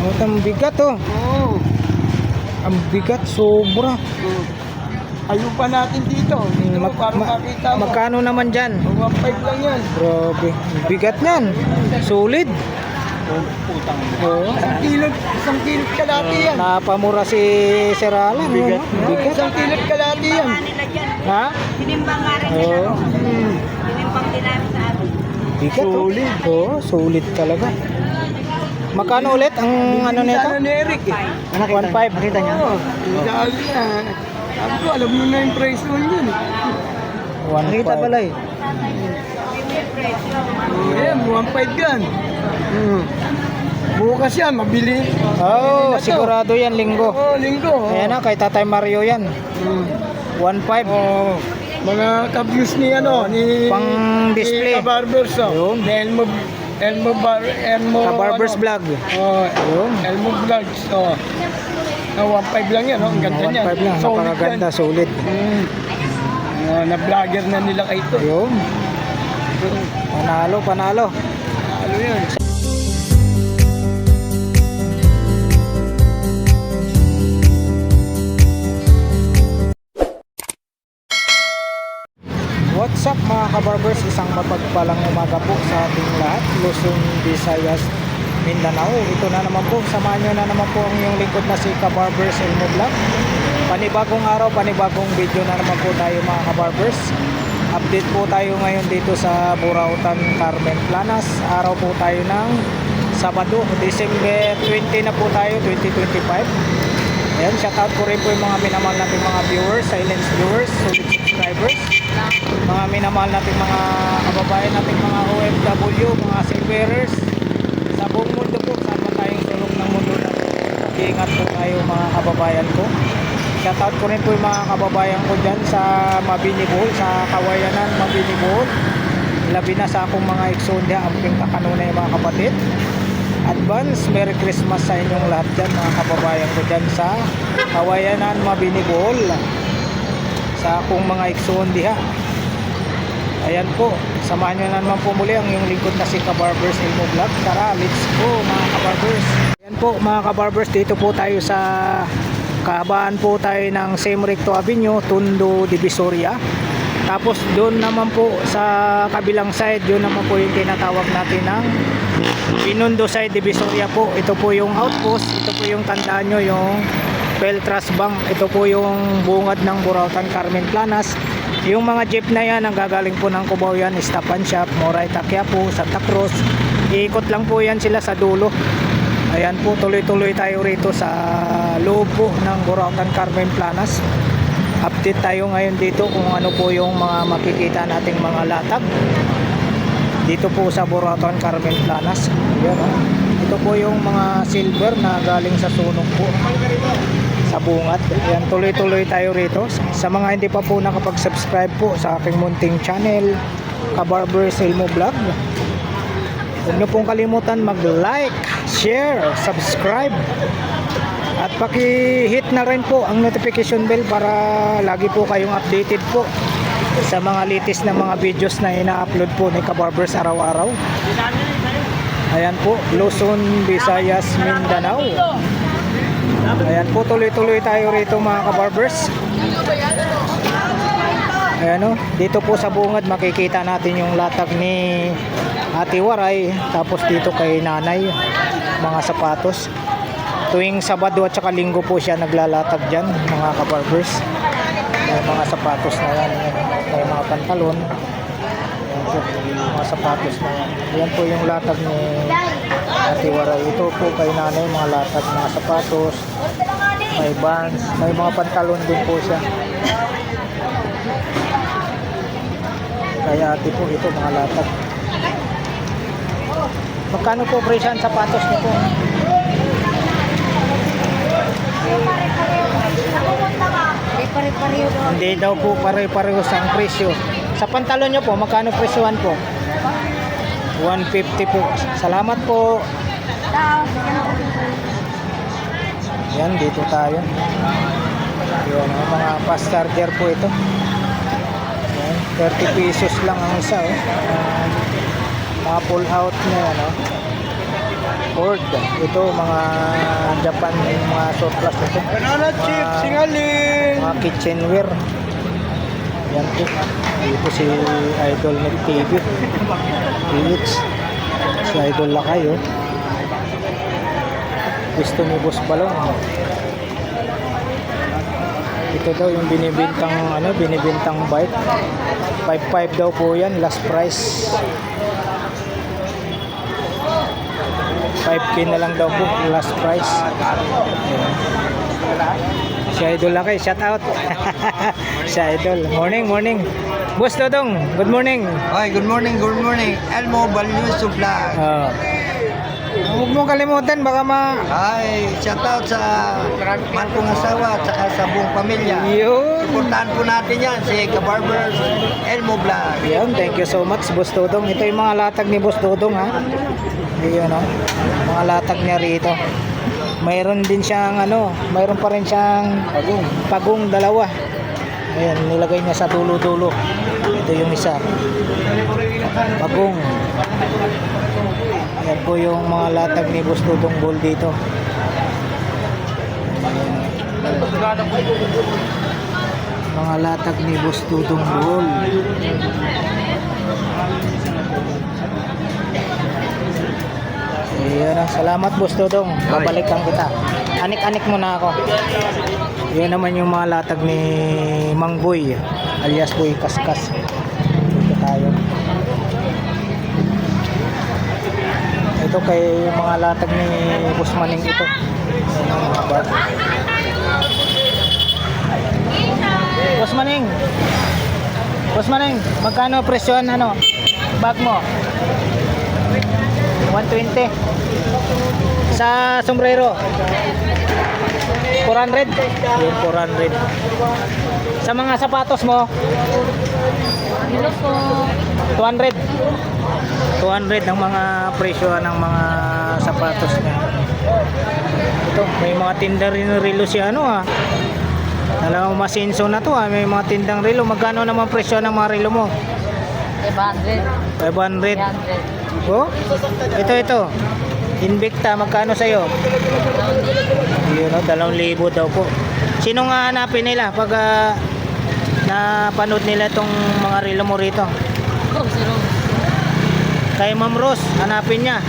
Ang bigat oh. Oo. Ang bigat, sobra. Ayaw pa natin dito. Dito para makita mo. Magkano naman dyan? 1.5 lang yan. Grabe. Bigat yan. Solid. Oo. Isang kilo kalati yan. Napamura si Sir Alan. Bigat. Bigat. Isang kilo kalati yan. Ha? Tinimbang nga rin Oo. nila. Tinimbang din namin sa atin. Bigat. Solid. Oo, solid talaga. Magkano ulit ang ano nito? Sana ni Eric eh. 1.5. Nakita niya? Oo. Sabi niya. Sabi ko, alam mo na yung price nun yun. 1.5. Nakita pala eh. Ayan, 1.5 yan. Bukas yan, mabili. Oo, Na to. sigurado yan, linggo. Oo, linggo. Ayan na, kay Tatay Mario yan. 1.5. Oo. Mga ka-views ni ano, ni Pang display. Ni Kabarbers, oh. Yun. Ni Elmo Ka-Barbers ano. Vlog. Oh, Yun. Elmo Vlogs, oh. Na 1.5 lang yan, oh. Ang ganda niyan. 1.5 lang, Solid napakaganda, yan. solid. Na-vlogger na nila kayo ito. Yun. Panalo, panalo. Ano yan? What's up mga kabarbers? Isang mapagpalang umaga po sa ating lahat. Luzon, Visayas, Mindanao. Ito na naman po, samahan nyo na naman po ang inyong lingkod na si Kabarbers Elmo Vlog. Panibagong araw, panibagong video na naman po tayo mga kabarbers. Update po tayo ngayon dito sa Burautan, Carmen Planas. Araw po tayo ng Sabado, December 20 na po tayo, 2025. Ayan, shoutout ko rin po yung mga minamahal natin mga viewers, silent viewers, solid subscribers, mga minamahal natin mga kababayan natin mga OFW, mga seafarers sa buong mundo po, saan man tayong sulok ng mundo natin. Iingat po tayo mga kababayan ko. Shoutout ko rin po yung mga kababayan ko dyan sa Mabini Bohol, sa Kawayanan, Mabini Bohol. Labi na sa akong mga eksondya, amping kakanunay mga kapatid. Advance Merry Christmas sa inyong lahat dyan mga kababayan ko dyan sa Kawayanan, Mabini Bohol, sa akong mga eksondya. Ayan po, samahan nyo na naman po muli ang yung lingkod na si Kabarbers Elmo Vlog. Tara, let's go mga kabarbers. Ayan po mga kabarbers, dito po tayo sa kahabaan po tayo ng Siem Recto Avenue, Tondo, Divisoria. Tapos doon naman po sa kabilang side, doon naman po yung tinatawag natin ng Binondo side, Divisoria po. Ito po yung outpost, ito po yung tandaan nyo, yung Peltras Bank. Ito po yung bungad ng Burautan, Carmen Planas. Yung mga jeep na yan, ang gagaling po ng Cubao yan, Stop and Shop, Moray, Quiapo, Santa Cruz. Iikot lang po yan sila sa dulo. Ayan po, tuloy-tuloy tayo rito sa loob po ng Burautan, Carmen Planas. Update tayo ngayon dito kung ano po yung mga makikita nating mga latag dito po sa Burautan, Carmen Planas. Ayan, oh. Ito po yung mga silver na galing sa sunog po sa bungad. Ayan, tuloy-tuloy tayo rito. Sa mga hindi pa po nakapag-subscribe po sa aking munting channel, Kabarbers Elmo Vlog, huwag nyo pong kalimutan mag-like, share, subscribe, at paki-hit na rin po ang notification bell para lagi po kayong updated po sa mga latest na mga videos na ina-upload po ni Kabarbers araw-araw. Ayan po, Luzon, Visayas, Mindanao. Ayan po, tuloy-tuloy tayo rito mga kabarbers. Ayan o, dito po sa bungad makikita natin yung latag ni Ate Waray. Tapos dito kay Nanay, mga sapatos. Tuwing Sabado at saka Linggo po siya naglalatag dyan mga kabarbers. May mga sapatos na yan, may mga pantalon. Ayan po, mga sapatos na yan. Ayan po yung latag ni Ate Waray. Ito po kay Nanay, mga latag, mga sapatos, may bands, may mga pantalon din po siya. Kaya ate po ito, mga latag. Magkano po presyo ang sapatos niyo po? Hindi daw po pare-pareho ang presyo. Sa pantalon nyo po, magkano presyohan po? 150 po. Salamat po. Yan, dito tayo. Yan, mga fast charger po ito. Yan, 30 pesos lang ang isa. Mga pull out na yan. Ford. Ito mga Japan, mga surplus nito. Banana chips, singaling. Mga kitchenware. Yan po. Dito si Idol ng TV. PH. Si Idol Lakay, oh. Gusto ni Boss Balong. Ito daw yung binibintang bike. 5.5 daw po yan, last price. 5K na lang daw po, last price. Ayan. Si Idol Lakay, shout out. Si Idol. Morning. Boss Dodong, good morning. Ay, good morning. Elmo Balyuso Vlog. Huwag mo kalimutan, baka Ay, shout out sa mahal kong asawa at saka sa buong pamilya. Yun. Suportahan po natin yan, si Kabarber Elmo Vlog. Yan, thank you so much, Boss Dodong. Ito yung mga latag ni Boss Dodong, ha. Yun, no? Mga latag niya rito. Mayroon din siyang mayroon pa rin siyang pagong dalawa. Ayan, nilagay niya sa dulo-dulo. Ito yung isa. Pagong. Ayan po yung mga latag ni Boss Dodong Ball dito. Mga latag ni Boss Dodong Ball. Ayan, salamat Boss Dodong. Babalikan kita. Anik-anik muna ako. Yan naman yung mga latag ni Mang Boy, alias Boy Kaskas. Ito tayo. Ito kay mga latag ni Boss Maning ito. Ayan, mga bag. Boss Maning, magkano presyon bag mo? 120. Sa sombrero 400. Yung 400. Sa mga sapatos mo Hello po. 200 ang mga presyo ng mga sapatos niya. Ito, may mga tinda rin ng relo si Alam mo, masinso na to, may mga tindang relo. Magkano naman presyo ng mga relo mo? 500. 500. 300. Oh? Ito. Invicta, magkano sa'yo? Yun, 2,000 daw po. Sino nga hanapin nila pag napanood nila itong mga relo mo rito? Kay Ma'am Rose, hanapin niya.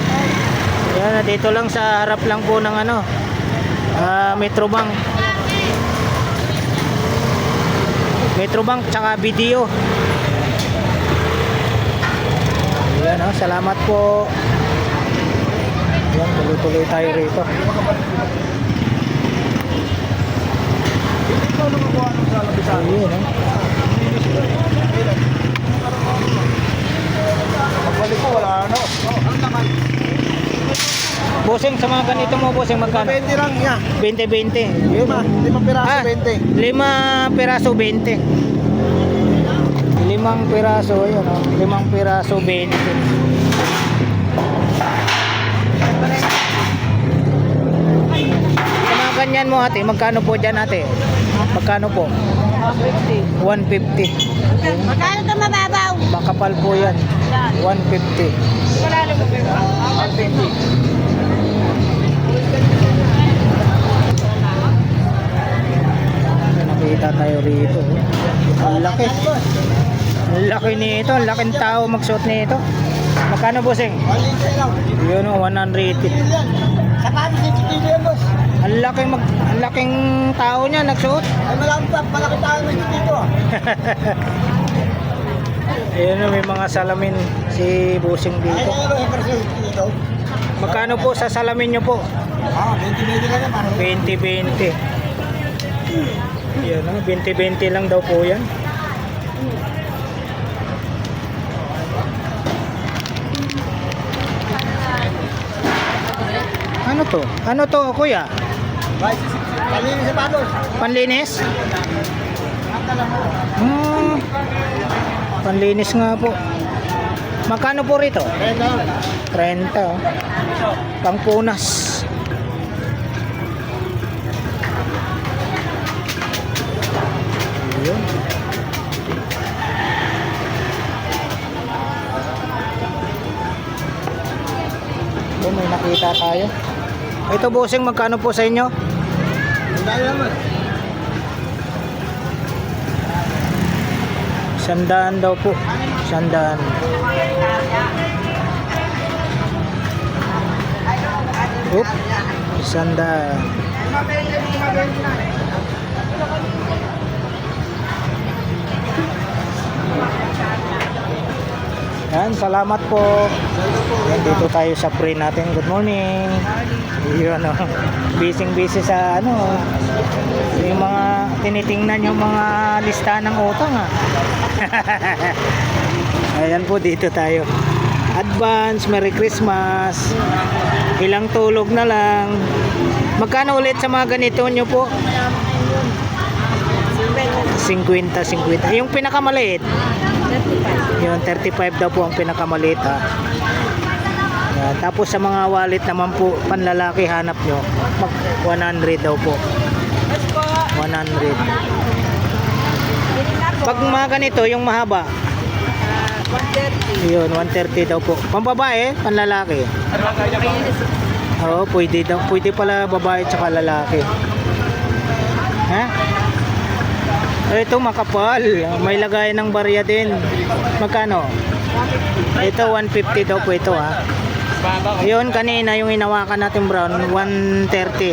Yan, dito lang sa harap lang po ng Metrobank. Metrobank tsaka video. Yan, salamat po. Yan, tuloy-tuloy tayo rito. Ayun, Pagbalik ko, wala Bossing, sa mga ganito mo, bossing, magkano? 20 lang niya. 20-20. Yun. 5 piraso, 20. 5 piraso, 20. 5 piraso, ayun, 5 piraso, 20. Sa mga ganyan mo, ate, magkano po dyan, ate? Magkano po? 150. Magkano ito mababaw? Makapal po yan. 150. Malalo mo ba? 150. Nakita tayo rito. Ang laki. Ang laki nito. Ang laking tao magsuot nito. Magkano, bossing? Yun, 180. Sa kami si Chiquillo yan, boss. Ang laking tao niya nagsuot. Ay, malaki tayo na dito. Ayun, may mga salamin si bossing dito. Magkano po sa salamin nyo po? 20 ka na, parang 20-20. Yan, 20-20 lang daw po yan. Ano to, kuya? Palinis sa panos. Panlinis? Panlinis nga po. Magkano po rito? 30. Oh. Pangpunas. Ayun. May nakita salita tayo. Ito bossing, magkano po sa inyo? Sandaan daw po. Sandaan. Oop. Sandaan. Yan, salamat po. Yan, dito tayo sa pre natin. Good morning. Yun, busy sa yung mga tinitingnan yung mga lista ng utang Ayan po, dito tayo. Advance, Merry Christmas. Ilang tulog na lang. Magkano ulit sa mga ganito nyo po? 50. Yung pinakamaliit? Yung 35 daw po ang pinakamaliit Yan. Tapos sa mga wallet naman po, panlalaki hanap nyo, 100 daw po. 100. Pag mga ganito, yung mahaba, 130. yun, 130 daw po. Pambabae, panlalaki. Oo, pwede daw. Pwede pala babae tsaka lalaki. Ha? Ito makapal. May lagay ng barya din. Magkano? Ito 150 daw po ito Yun kanina yung hinawakan natin brown 130.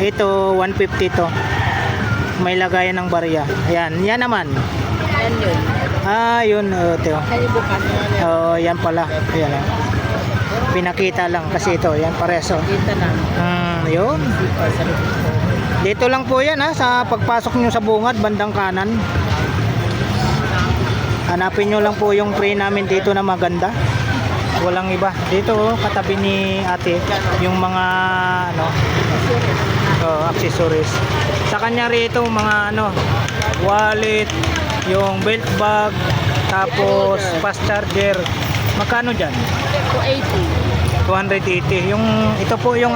Ito 150 to. May lagay ng barya. Ayan, yan naman. Yan yun. Yun ito. Kaya bukas. Yan pala. Ayan. Pinakita lang kasi ito, yan pareso. Dito na. Yun. Dito lang po yan sa pagpasok nyo sa bungad, bandang kanan. Hanapin nyo lang po yung pre namin dito na maganda. Walang iba. Dito katabi ni ate, yung mga accessories. Sa kanya rito mga wallet, yung belt bag, tapos fast charger. Magkano dyan? 280. Yung ito po yung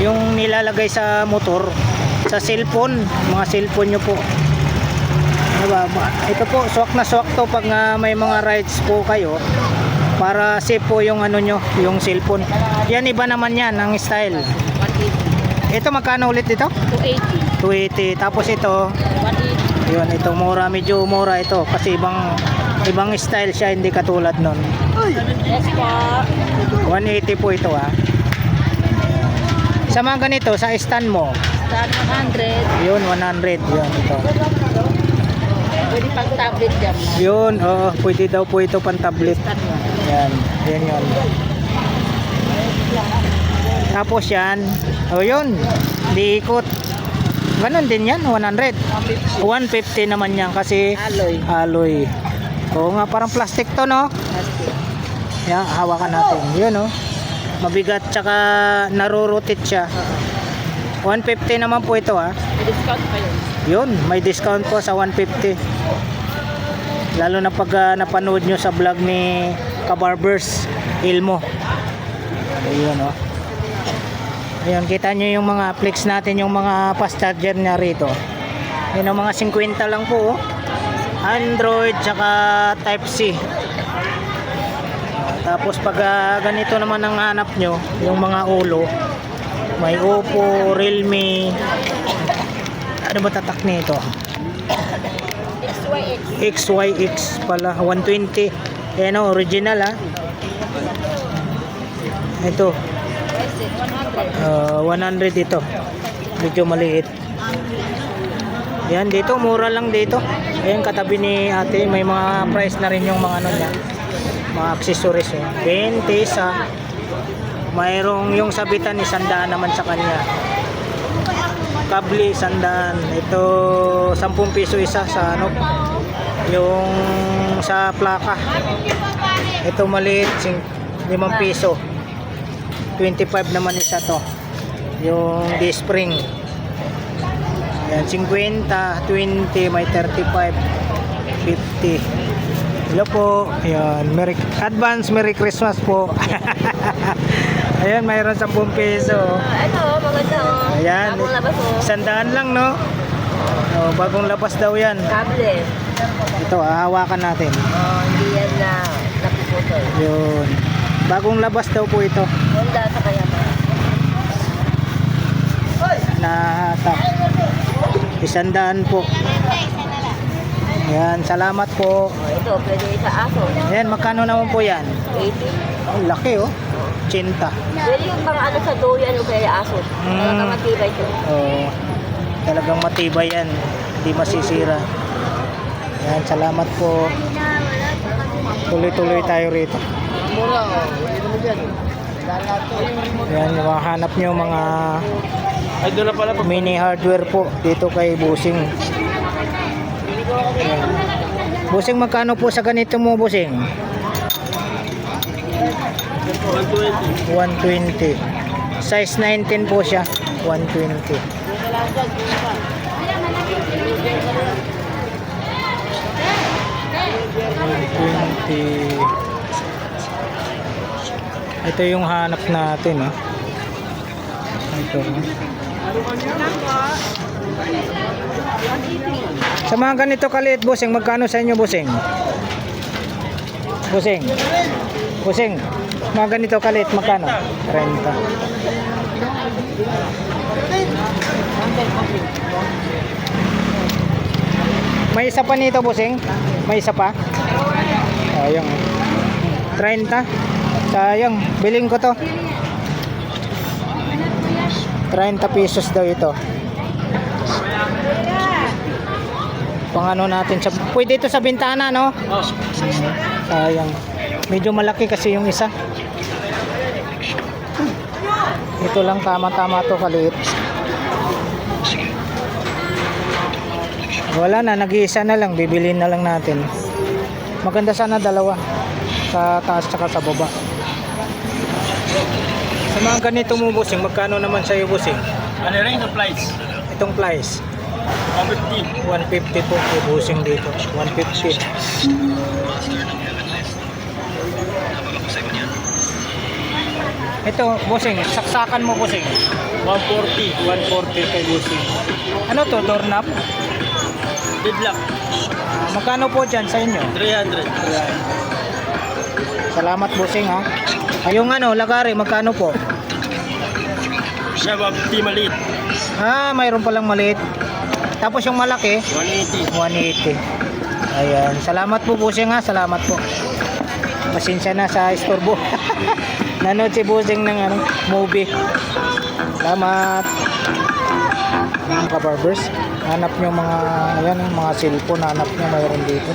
yung nilalagay sa motor, sa cellphone, mga cellphone nyo po. Diba? Ito po, swak na swak to pag may mga rides po kayo, para safe po yung nyo, yung cellphone. Yan iba naman yan ang style. Ito magkano ulit dito? 280. Tapos ito, 180. yun, ito mura, medyo mura ito kasi ibang style siya, hindi katulad nun. Yes po. 180 po ito Sa mga ganito, sa stand mo, Saan 100. yun 100, yun ito. Pwede pang tablet dyan. Yun, pwede daw po ito pang tablet. Saan mo? Yan, yun. Tapos yan, yun, diikot. Ganon din yan, 100. 150 naman yan kasi alloy. Oo nga, parang plastic to, no? Plastic. Yan, hawakan natin. Yun, mabigat, tsaka narurotate siya. 150 naman po ito, May discount pa yun. Yun, may discount po sa 150. Lalo na pag napanood nyo sa vlog ni Kabarbers Ilmo. Ayun, Ayun, kita nyo yung mga flex natin, yung mga fast charger niya rito. Yun, mga 50 lang po, Android, tsaka Type-C. Tapos pag ganito naman ang hanap nyo, yung mga ulo, may Oppo, Realme, ano ba tatak nito? XYX pala, 120. Ayan original Ito, 100 ito. Medyo maliit. Yan, dito mura lang dito. Ayan, katabi ni ate, may mga price na rin yung mga niya, mga accessories 20 sa mayroong yung sabitan ni 100 naman sa kanya. Kable 100. Ito 10 piso isa sa yung sa plaka. Ito maliit 5 piso. 25 naman isa to. Yung D-spring. Yan 50, 20, may 35, 50. Hello po. Ayan, Merry Christmas po. Ayan, mayroon 10 piso. Maganda Ayan, Bagong labas 100 lang, no? Bagong labas daw yan. Kable. Ito, hawakan natin. Hindi yan na napuputol. Yun. Bagong labas daw po ito. Honda sa kaya. nahatak. 100 po. Yan, salamat po. Ito, pwede sa aso. Yan, magkano naman po yan? 80. Ang laki oh. 80. Pwede yung mga ano sa doyan o kaya aso. Talaga matibay ito. Oh, talagang matibay yan. Hindi masisira. Yan, salamat po. Tuloy-tuloy tayo rito. Yan, mahanap nyo mga Ay, doon na pala. mini hardware po dito kay Busing. Yan. Busing, magkano po sa ganito mo, Busing? 120. Size 19 po siya. 120. Ito yung hanap natin, oh. Ito. Sa mga ganito kaliit, Busing, magkano sa inyo, Busing? Busing. Busing. Mga ganito kaliit, magkano? 30. May isa pa nito, Busing? May isa pa? Sayang. 30. Sayang. Biling ko to. 30 pesos daw ito. Pang ano natin sa... Pwede ito sa bintana, no? Sayang. Medyo malaki kasi yung isa. Ito lang tama-tama to kaliit. Wala na, nag-iisa na lang. Bibilhin na lang natin. Maganda sana dalawa. Sa taas tsaka sa baba. Sa mga ganito mo, Busing, magkano naman sa'yo, Busing? Ano rin yung price? Itong price. 150. 150 po po, Busing dito. 150. Ito, Busing, saksakan mo, Busing. 140. 140 kay Busing. Ano to, doorknob? Deadlock. Magkano po dyan sa inyo? 300. Salamat, Busing, ha. Yung ano, lagari, magkano po? Siya 150 maliit. Ah, mayroon palang maliit. Tapos yung malaki, 180. 180. Ayan, salamat po, Busing, ha. Salamat po. Pasensya na sa istorbo. Nanood si Busing ng ano, movie. Salamat. Mga kabarbers, hanap nyo mga, ayan, mga cellphone, hanap nyo, mayroon dito.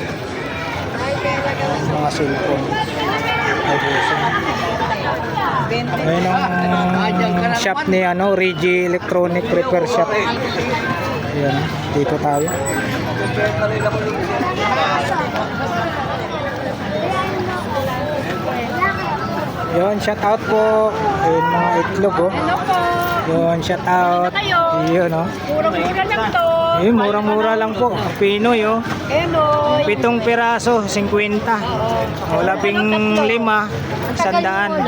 Mga cellphone. Ay, Busing. Ayun ang shop ni ano, Regi Electronic Repair Shop. Ayan, dito tayo. Yun, shout out po. Ayun, mga itlog, oh. Yun, shout out. Yun, oh. Murang-mura lang to. Ayun, murang-mura lang po. Pinoy, oh. Enoy. 7 piraso, 50. O, 15, 100.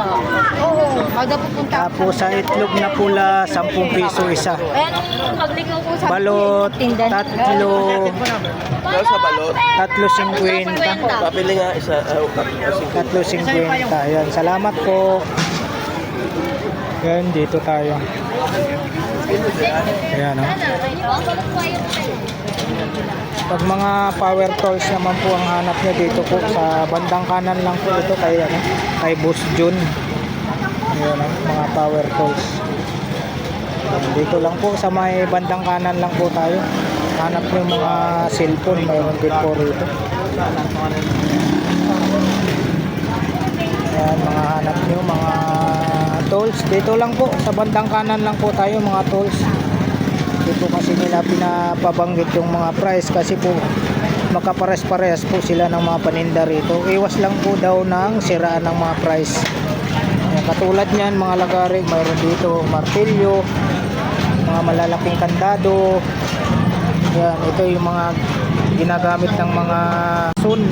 Oo, magda pupunta. Tapos sa itlog na pula, 10 piso isa. Ayan, paglikaw ko sa Balot, tindahan. tatlo, Daw sa balot. 3.50. Papili nga isa. 3.50. Ayan, salamat po. Yan, dito tayo. Ayan, oh. Pag mga power tools naman po ang hanap nyo dito po sa bandang kanan lang po ito kay, ano, kay Boss Jun. Ayan, oh, mga power tools. Ayan, dito lang po sa may bandang kanan lang po tayo. Hanap nyo mga cellphone, mayroon din po rito. Ayan, mga hanap nyo mga tools. Dito lang po sa bandang kanan lang po tayo, mga tools. Dito kasi nila pinapabanggit yung mga price kasi po makapares-parehas po sila ng mga paninda rito. Iwas lang po daw ng siraan ng mga price. Ayan, katulad niyan, mga lagari, mayroon dito martilyo, mga malalaking kandado. Ayan, ito yung mga ginagamit ng mga sun,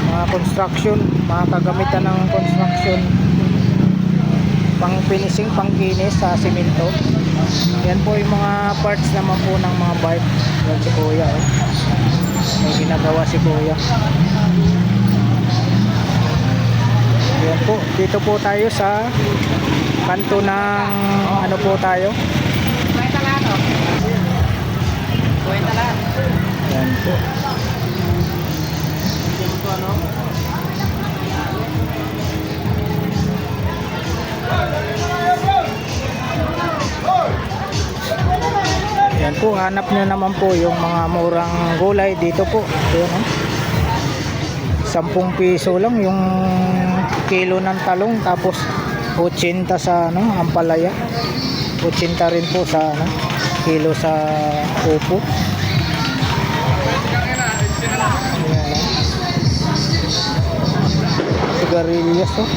mga construction, mga kagamitan ng construction, pang finishing, pang kinis sa simento. Yan po yung mga parts naman po ng mga bike. Yan si Kuya, oh. May ginagawa si Kuya. Yan po, dito po tayo sa kanto ng ano po tayo, Yan po. Yan po, hanap nyo naman po yung mga murang gulay dito po. Ayan, 10 piso lang yung kilo ng talong, tapos 80 sa ampalaya. 80 rin po sa kilo sa upo. Ayan. Sigarilyas oh.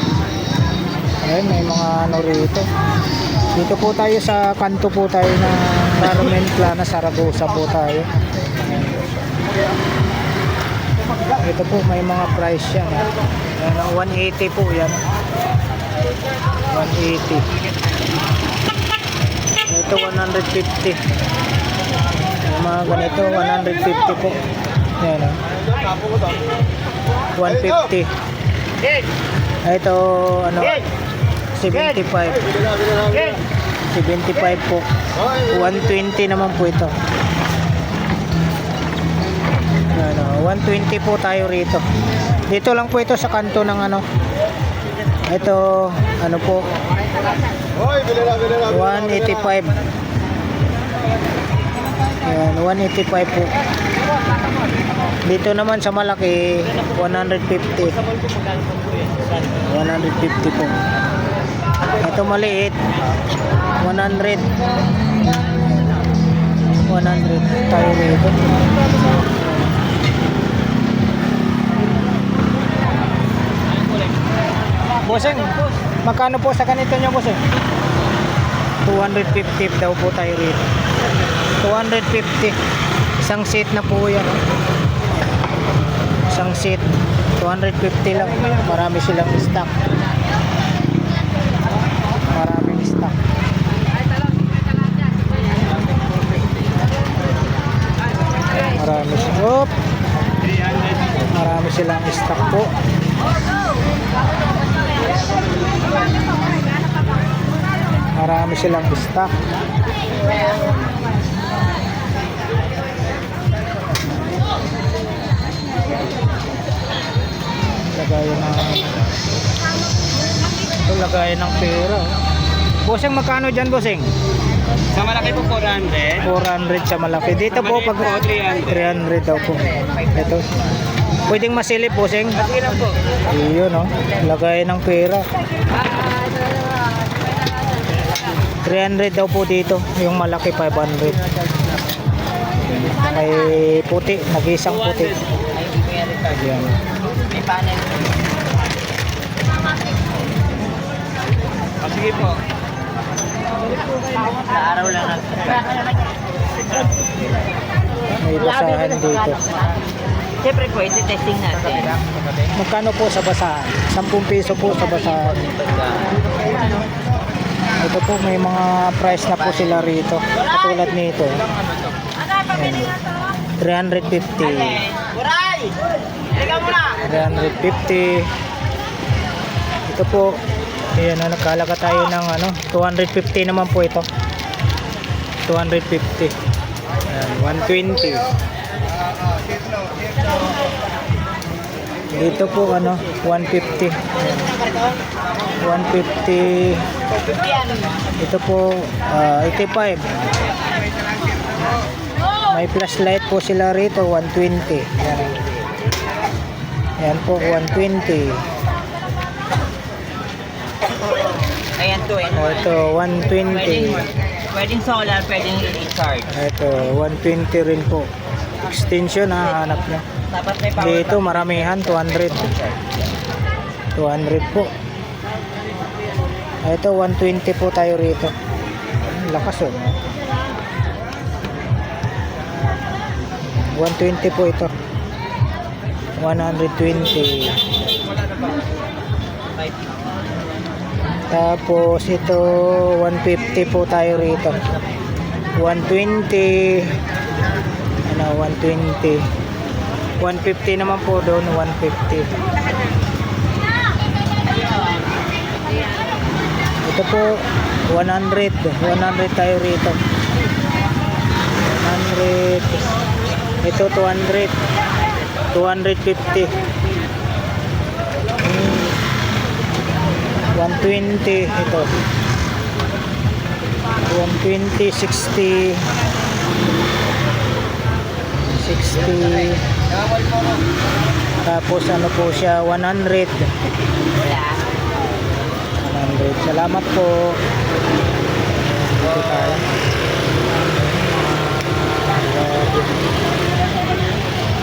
Ayan, may mga rito. Dito po tayo sa kanto po tayo na Carmen Plana, Saragosa po tayo. Ito po may mga price yan. Yan, 180 po yan. 180. Ito 150. Yung mga ganito 150 po. Yan, 150. Ito 75. 75 po. 120 naman po ito. Ano, 120 po tayo rito. Dito lang po ito sa kanto ng ito po 185. Ayan, 185 po. Dito naman sa malaki 150. 150 po. Ito maliit 100 tayo rito. Bossing, magkano po sa ganito nyo, bossing? 250 daw po tayo rito. 250. Isang seat na po yan. Isang seat 250 lang. Marami silang stock. Maraming stock. Marami silang stock po. Marami silang stock. Lagayan ng pera. Bossing, magkano dyan, bossing? Sa malaki po 400. 400 sa malaki. Dito po pag 300 daw po. Ito. Pwedeng masilip, bossing? Sige lang po. Iyon, lagayan ng pera. 300 daw po dito. Yung malaki 500. May puti, nag-isang puti. Ayan. May panel. Sige po. Sa araw lang May basahan dito. Siyempre po, ito testing natin. Magkano po sa basahan? 10 piso po sa basahan. Ito po, may mga price na po sila rito. Katulad nito. Ayan. 350. 350. Ito po, ayan, nagkalaga tayo ng 250 naman po ito. 250. Ayan, 120. Dito po 150. 150. Ito po 85. May flashlight po sila rito, 120. Ayan. Ayan po, 120. Ayan to, Ito, 120. Pwedeng solar, pwedeng i-charge. Ito, 120 rin po. Extension hanap nyo. Dapat may power Dito maramihan, 200. 200 po. Ito, 120 po tayo rito. Lakas 120 po ito. 120. Tapos ito 150 po tayo rito. 120. 120. 150 naman po doon, 150. Ito po 100 tayo rito. 100. Ito 200. 250. 120 ito. 120, 60. 60. Tapos ano po siya, 100. 100. Salamat po. Dito tayo.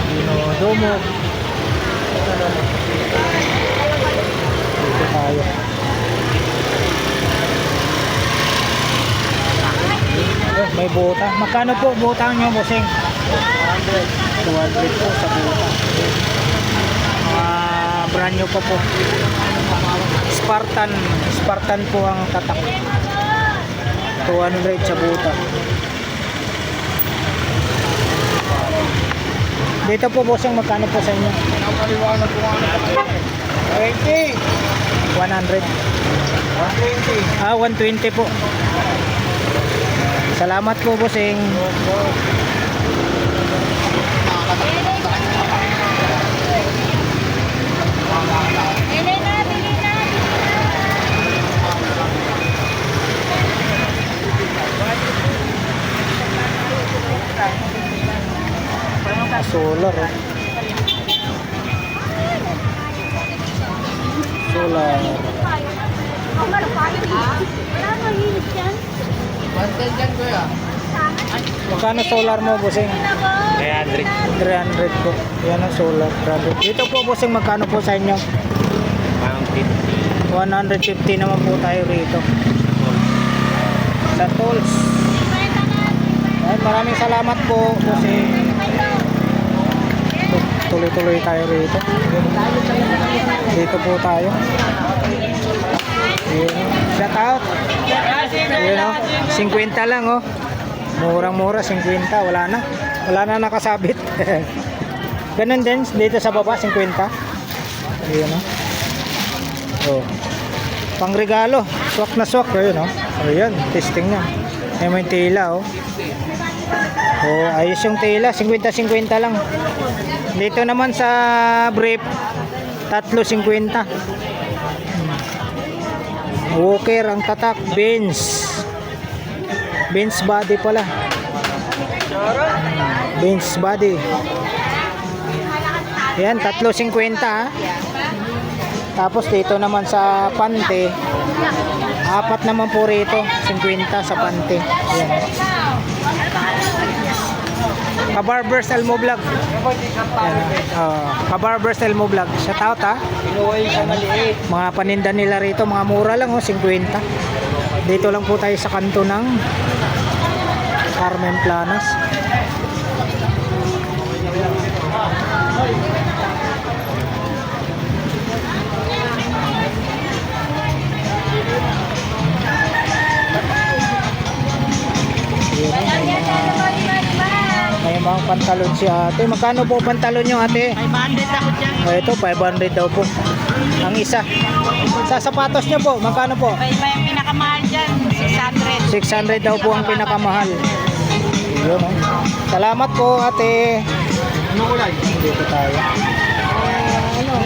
Dinodomo. Dito tayo. May buta. Magkano po butang nyo, bossing? 200 po sa buta. Brand new pa po. Spartan po ang tatak. 200 sa buta. Dito po bossing, magkano po sa inyo? 20. 100. 120. 120 po. Salamat po bossing. Solar. Solar. Magkano solar mo, bossing? 300. 300 po. Yan ang solar. 300. Dito po, bossing, magkano po sa inyo? 150. 150 naman po tayo rito. Sa tools. Ay, maraming salamat po, bossing. Tuloy-tuloy tayo rito. Dito po tayo. Shout out. Yun o. 50 lang oh. Murang-mura, 50. Wala na. Wala na nakasabit. Ganun din. Dito sa baba, 50. Yun o. Oh. Pang regalo. Swak na swak. Yun o. Ayan. Testing na. May tila oh. Oh, ayos yung tela, 50-50 lang. Dito naman sa brief, 3.50. Walker ang tatak, Benz. Benz body pala. Benz body. Yan, 3.50 ha. Tapos dito naman sa pante, 4 naman po rito, 50 sa pante. Yan. Kabarbers Elmo Vlog. Kabarbers Elmo Vlog. Shout out ha. Pinuhay sa maliit. Mga paninda nila rito, mga mura lang oh, 50. Dito lang po tayo sa kanto ng Carmen Planas. May mga pantalon si ate. Magkano po pantalon nyo ate? 500 ako dyan. O ito, 500 daw po. Ang isa. Sa sapatos nyo po, magkano po? Iba yung pinakamahal dyan, 600. 600 daw po ang pinakamahal. Yun oh. Salamat po ate. Ano kulay? Dito tayo. Ayan, mga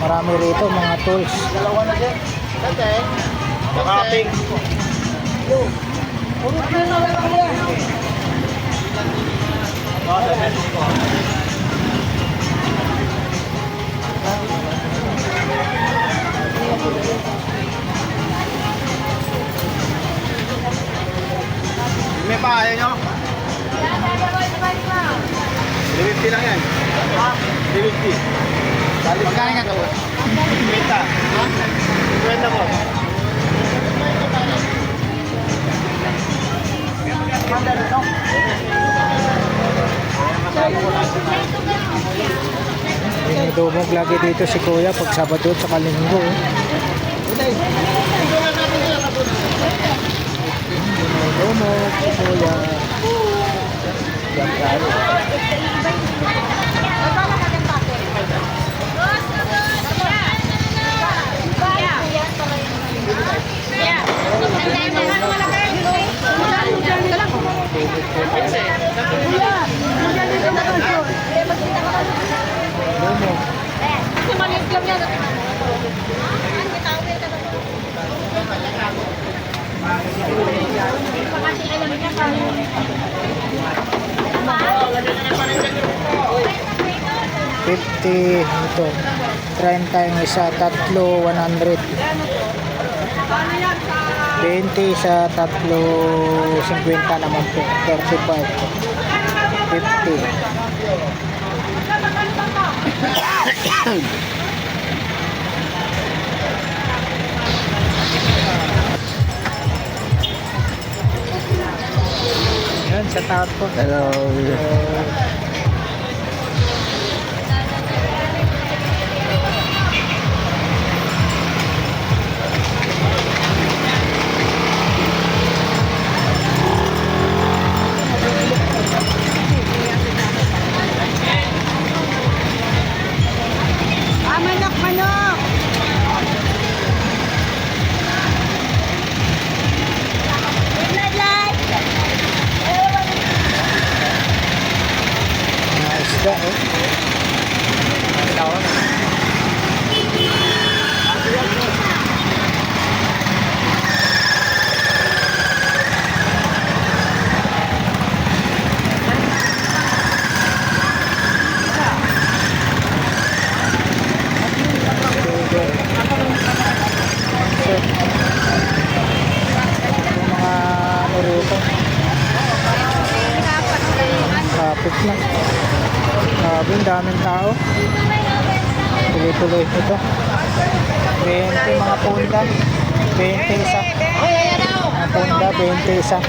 marami rito, mga tools. Dalawa na din. Okay. Nakaping. May pa, ayaw nyo? 350 lang yan. 350. Magkano nga ito? 50. Ha? 50 mo. Dumog lagi dito si Kuya pag Sabado at saka Linggo. Dumog si Kuya. Yan tayo. Yeah. $50 ito. 30 yung isa, tatlo 100. 20 sa tatlo 50 naman po. 35. 50. Yan, sa taot po. Hello. Manok! Mga isda, oh. Taot. Yung mga ano rito. Traffic na. Grabe, ang daming tao. Tuloy-tuloy ito. 20 mga punda. 20 isa. Mga punda, 20 isa.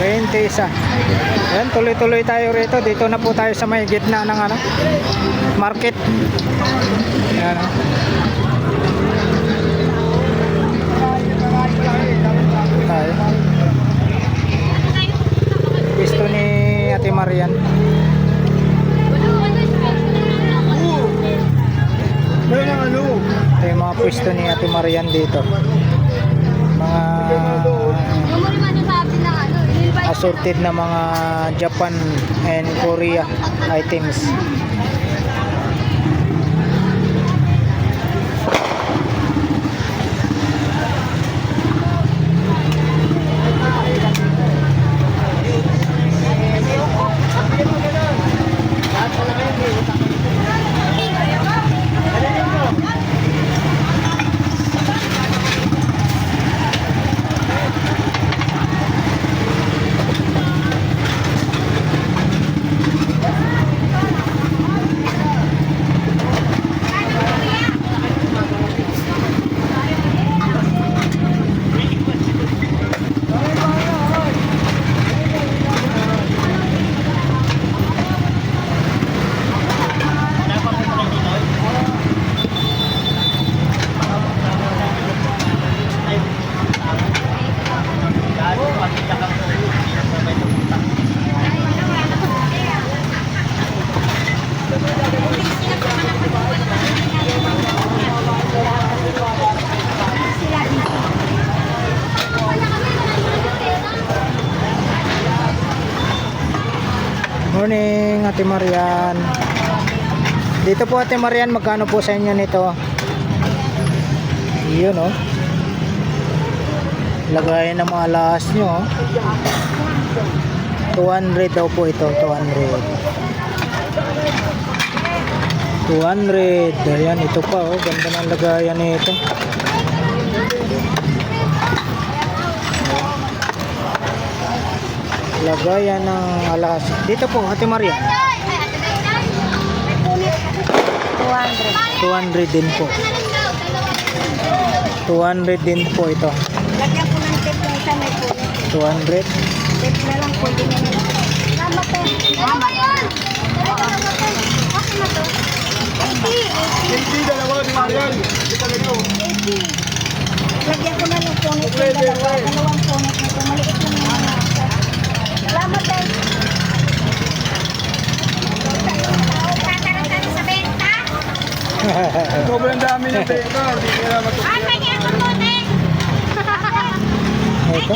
20 isa. Ayan, tuloy-tuloy tayo rito. Dito na po tayo sa may gitna ng ano, market. Ayan, oh. Tayo. Gusto ni Ate Marian. Ito yung mga pwesto ni Ate Marian dito. Mga assorted na mga Japan and Korea items. Morning, Ate Marian. Dito po, Ate Marian, magkano po sa inyo nito? Yun, oh. Lagayan ng mga lahas nyo, oh. 200 daw po ito, 200. 200. Ayan, ito pa, oh. Ganda ng lagayan nito. Lagayan ng alas. Dito po, Ate Maria. 200 din po. 200 din po ito. Lagyan po ng tape yung isa may punit. 200. Tape na lang po din naman. Lama po. Lama yan! Okay na to. 80 dalawa ni Marian. Lagyan ko na ng punit yung dalawa. Dalawang punit nito. Maliit lang yung mga. Salamat tayo. Sa benta? Sobrang dami ng benta. Hindi nila matutunan. Pwede ako punit! Ito.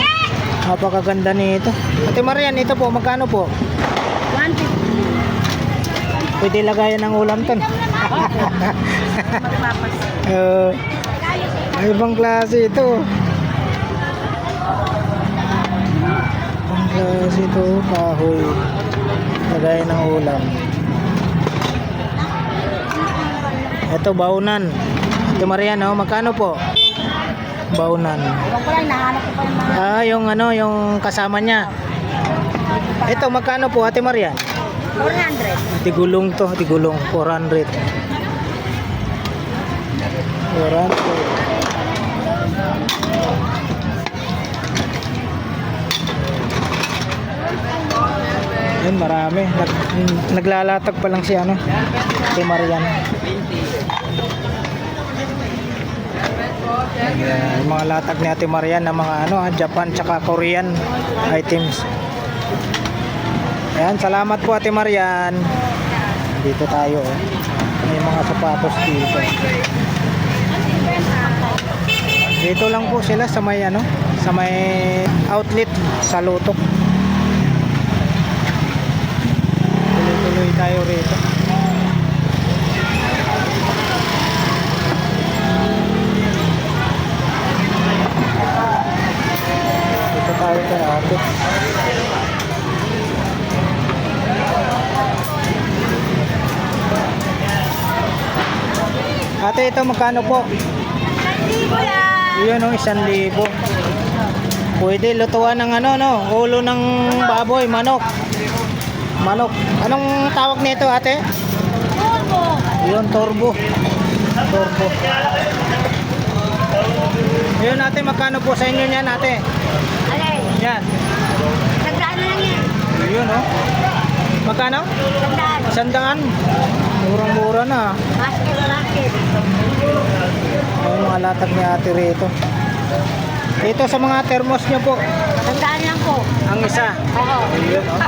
Napakaganda nito. Ate Marian, ito po, magkano po? 150. Pwede lagayan ng ulam ton. Magpapas. Ibang klase ito. Ibang klase ito, kahoy. Lagayan ng ulam. Ito, baunan. Ito, Marian, oh, magkano po? Baunan. Ewan ko lang, nahanap ko pa yung mga Yung ano, yung kasama niya. Ito, magkano po, Ate Marian? 400. Tigulong to, tigulong, 400. 400. Ayun, marami. Naglalatag pa lang si ano, si Marian. Ayan, yung mga latag ni Ate Marian ng mga ano, Japan tsaka Korean items. Ayan, salamat po Ate Marian. Dito tayo, oh. May mga sapatos dito. Dito lang po sila sa may ano, sa may outlet sa Lutok. Tuloy-tuloy tayo rito. Dito tayo kay ate. Ate, ito magkano po? 1,000 lang. Yun o, 1,000. Pwede lutuan ng ano, no? Ulo ng baboy, manok. Manok. Anong tawag nito, ate? Turbo. Yun, turbo. Turbo. Yun, ate, magkano po sa inyo niyan, ate? Alay, Yan. nagdaan na lang yan. Yun, oh. Magkano? Nagdaan. 100. Murang-mura na. Basket, basket. Ayun, mga latag ni ate rito. Dito sa mga thermos nyo po, Nagdaan lang po. ang isa. Oo. Ayun, oh.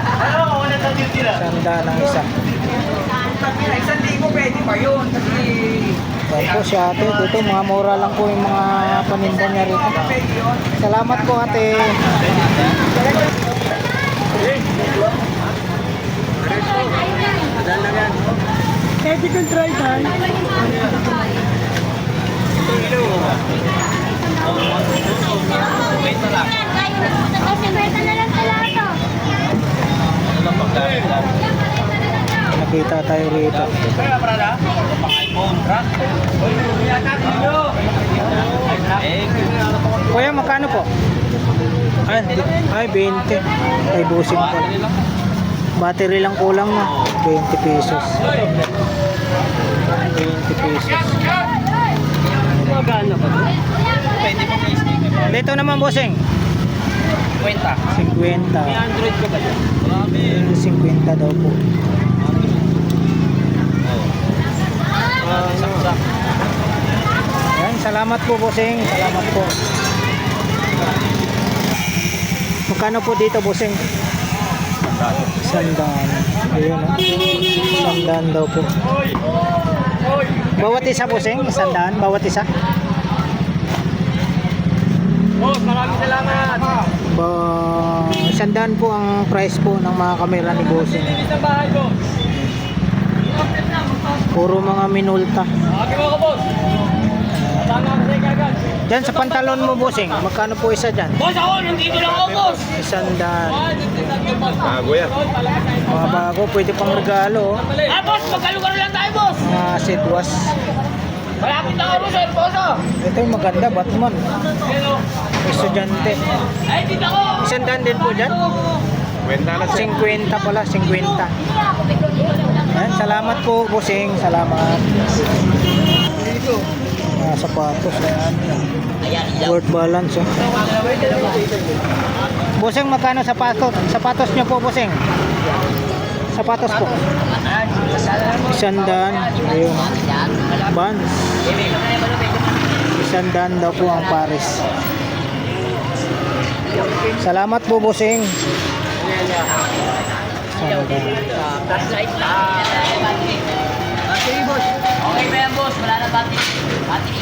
100 ang isa. 1,000 pwede pa yun. Kasi Yan po si ate. Dito, mga mura lang po yung mga paninda niya rito. Salamat po ate. pwede kong try tayo. Kasi kwenta na lang sa lato. Nakita tayo rito. Kuya, magkano po? Ay 20. Ay, busing po. Battery lang kulang na. 20 pesos. 20 pesos. Dito naman, bossing. 50. 50. Android ko ba yun? 50 daw po. Yan, salamat po, bossing. Salamat po. Magkano po dito, bossing? 100. Ayun, oh. 100 daw po. Bawat isa, bossing? 100? Bawat isa? Boss, maraming salamat. 100 po ang price po ng mga kamera ni bossing. Sa bahay, boss. Puro mga minulta. Okay mo ko, boss. Tama ako sa'yo kagad. Dyan sa pantalon mo, bossing, magkano po isa dyan? Boss, ako, nandito lang ako, boss. 100. Bago yan. Mga bago, pwede pang regalo. Oh. Boss, magkalugaro lang tayo, boss. Mga sidwas. Malapit na ako, boss, boss. Ito yung maganda, Batman. Estudyante. Ay, dito ako. 100 din po dyan. 50 pala, 50. Ayan, salamat po, bossing. Salamat. Mga sapatos. Ayan. Worth balance. Oh. Bossing, magkano sapatos? Sapatos nyo po, bossing? Sapatos po. 100. Ayun. Vans. 100 daw po ang Paris. Salamat po, bossing. 100. Battery, boss. Okay ba yan, boss? Wala na battery. Battery.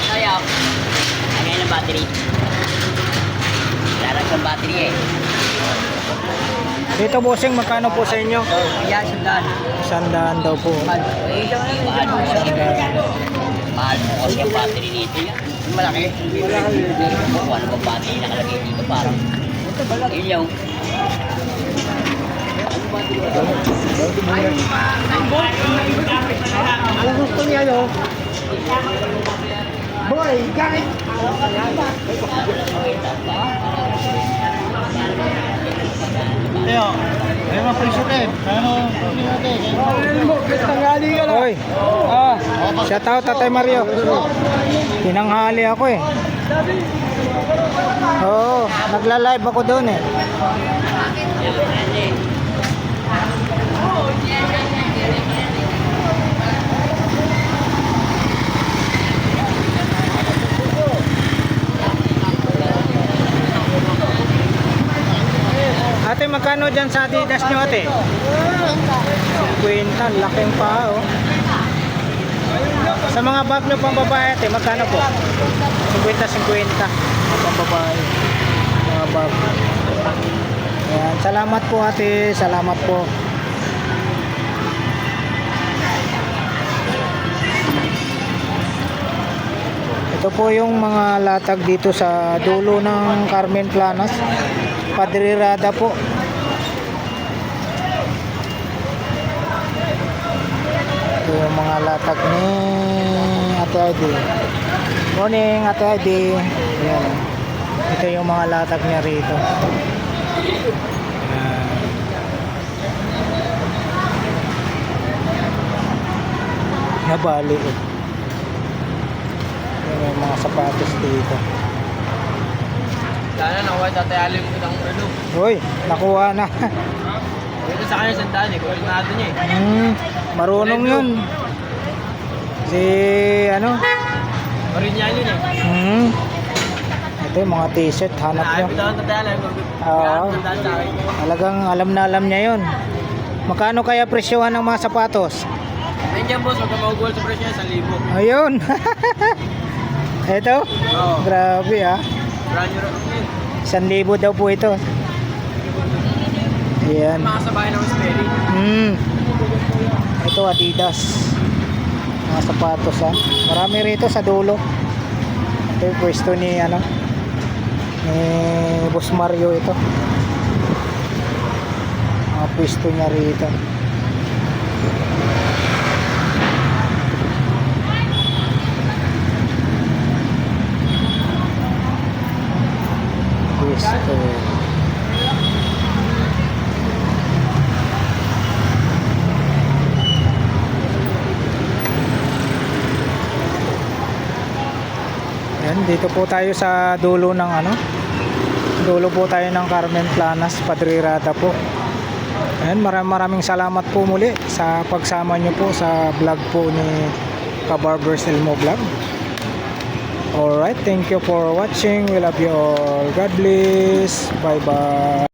Kaya, lagay ng battery. Larag ng battery eh. Dito bossing, magkano po sa inyo? Kaya sundan. 100 daw po. Mahal mo kasi ang battery dito yan. Yung malaki. Kung ano ba battery nakalagay dito parang. Ilaw. Kung gusto niya no? Boy, gamit! Teo, may mga presyo din. Ano, Tinanghali ka na. Oy. Shout out Tatay Mario. Tinanghali ako eh. Oo, nagla-live ako doon eh. Ate, magkano dyan sa Adidas nyo ate? 50, laking pa oh. Sa mga bag nyo pang babae ate, magkano po? 50-50 pang babae. Mga bag. Ayan, salamat po ate, salamat po. Ito po yung mga latag dito sa dulo ng Carmen Planas. Padre Rada po. Ito yung mga latag ni Ate Heidi. Morning Ate Heidi. Ayan. Ito yung mga latag niya rito. Ayan. Nabali eh. Ayan yung mga sapatos dito. Sana nakuha tatayalim ko ng ano. Uy, nakuha na. Ito sa kanya sandaan eh. Koordinado niya eh. Marunong yun. Si ano? Marinyan yun eh. Ito yung mga t-shirt, hanap nyo. Nakakapit ako ng tatayalim. Oo. Sandaan sa akin. Talagang alam na alam niya yun. Magkano kaya presyohan ng mga sapatos? Nandiyan boss, huwag ka maugol sa presyo 1,000. Ayun. Ito? Oo. Grabe ah. Brand new rock yun. 1,000 daw po ito. Ayan. Mga sabay ng Sperry. Ito Adidas. Mga sapatos ha. Marami rito sa dulo. Ito yung pwesto ni ano, ni Boss Mario ito. Mga pwesto niya rito. Pwesto. Ayan, dito po tayo sa dulo ng ano, dulo po tayo ng Carmen Planas, Padre Rada po. Ayan, maraming salamat po muli sa pagsama nyo po sa vlog po ni Kabarbers Elmo Vlog. Alright, thank you for watching. We love you all. God bless. Bye bye.